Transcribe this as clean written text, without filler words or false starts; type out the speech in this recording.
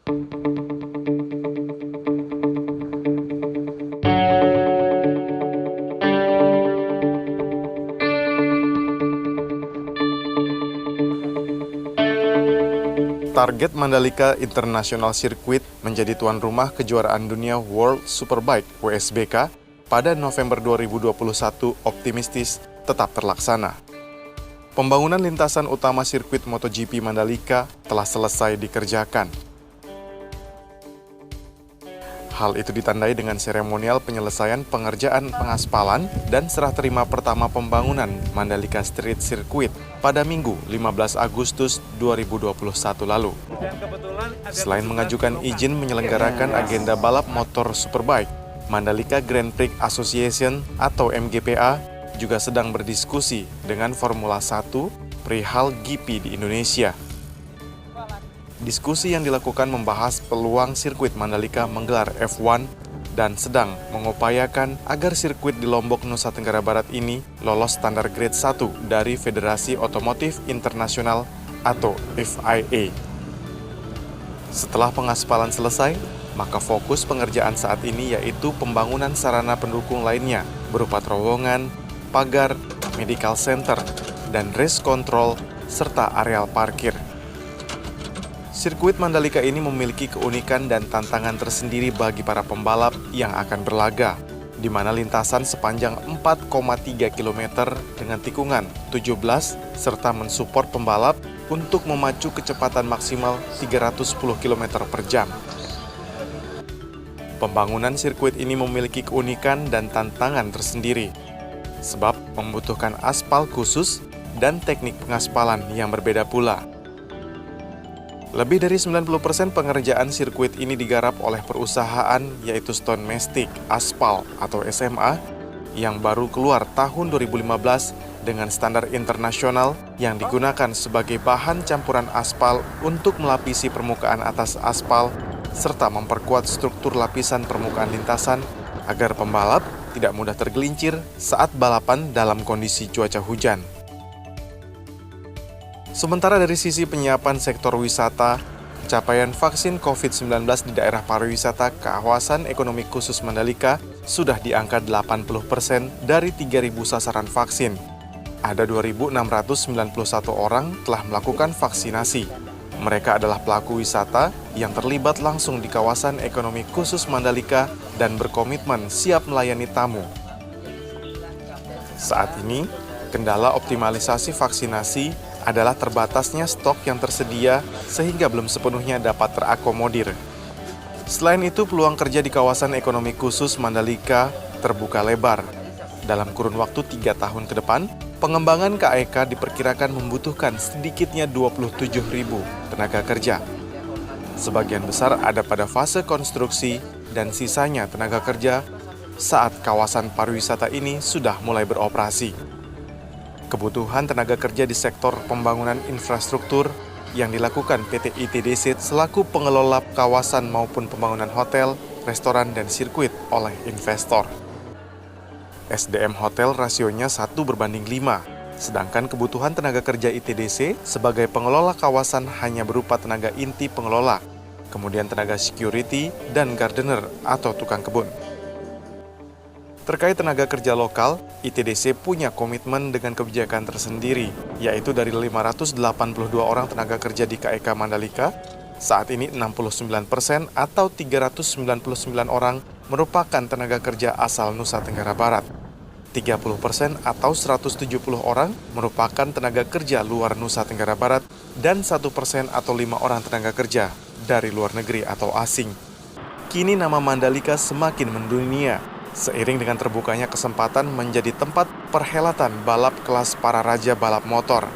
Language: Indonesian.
Target Mandalika International Circuit menjadi tuan rumah kejuaraan dunia World Superbike (WSBK) pada November 2021 optimistis tetap terlaksana. Pembangunan lintasan utama sirkuit MotoGP Mandalika telah selesai dikerjakan. Hal itu ditandai dengan seremonial penyelesaian pengerjaan pengaspalan dan serah terima pertama pembangunan Mandalika Street Circuit pada Minggu 15 Agustus 2021 lalu. Selain mengajukan izin menyelenggarakan agenda balap motor Superbike, Mandalika Grand Prix Association atau MGPA juga sedang berdiskusi dengan Formula 1 perihal GP di Indonesia. Diskusi yang dilakukan membahas peluang sirkuit Mandalika menggelar F1 dan sedang mengupayakan agar sirkuit di Lombok, Nusa Tenggara Barat ini lolos standar grade 1 dari Federasi Otomotif Internasional atau FIA. Setelah pengaspalan selesai, maka fokus pengerjaan saat ini yaitu pembangunan sarana pendukung lainnya berupa terowongan, pagar, medical center, dan race control, serta areal parkir. Sirkuit Mandalika ini memiliki keunikan dan tantangan tersendiri bagi para pembalap yang akan berlaga, di mana lintasan sepanjang 4,3 km dengan tikungan 17 serta mensupport pembalap untuk memacu kecepatan maksimal 310 km per jam. Pembangunan sirkuit ini memiliki keunikan dan tantangan tersendiri, sebab membutuhkan aspal khusus dan teknik pengaspalan yang berbeda pula. Lebih dari 90% pengerjaan sirkuit ini digarap oleh perusahaan yaitu Stone Mastic Asphalt atau SMA yang baru keluar tahun 2015 dengan standar internasional yang digunakan sebagai bahan campuran aspal untuk melapisi permukaan atas aspal serta memperkuat struktur lapisan permukaan lintasan agar pembalap tidak mudah tergelincir saat balapan dalam kondisi cuaca hujan. Sementara dari sisi penyiapan sektor wisata, capaian vaksin COVID-19 di daerah pariwisata kawasan ekonomi khusus Mandalika sudah di angka 80% dari 3.000 sasaran vaksin. Ada 2.691 orang telah melakukan vaksinasi. Mereka adalah pelaku wisata yang terlibat langsung di kawasan ekonomi khusus Mandalika dan berkomitmen siap melayani tamu. Saat ini, kendala optimalisasi vaksinasi adalah terbatasnya stok yang tersedia sehingga belum sepenuhnya dapat terakomodir. Selain itu, peluang kerja di kawasan ekonomi khusus Mandalika terbuka lebar. Dalam kurun waktu 3 tahun ke depan, pengembangan KEK diperkirakan membutuhkan sedikitnya 27.000 tenaga kerja. Sebagian besar ada pada fase konstruksi dan sisanya tenaga kerja saat kawasan pariwisata ini sudah mulai beroperasi. Kebutuhan tenaga kerja di sektor pembangunan infrastruktur yang dilakukan PT ITDC selaku pengelola kawasan maupun pembangunan hotel, restoran, dan sirkuit oleh investor. SDM hotel rasionya 1:5, sedangkan kebutuhan tenaga kerja ITDC sebagai pengelola kawasan hanya berupa tenaga inti pengelola, kemudian tenaga security dan gardener atau tukang kebun. Terkait tenaga kerja lokal, ITDC punya komitmen dengan kebijakan tersendiri, yaitu dari 582 orang tenaga kerja di KEK Mandalika, saat ini 69% atau 399 orang merupakan tenaga kerja asal Nusa Tenggara Barat. 30% atau 170 orang merupakan tenaga kerja luar Nusa Tenggara Barat, dan 1% atau 5 orang tenaga kerja dari luar negeri atau asing. Kini nama Mandalika semakin mendunia, seiring dengan terbukanya kesempatan menjadi tempat perhelatan balap kelas para raja balap motor.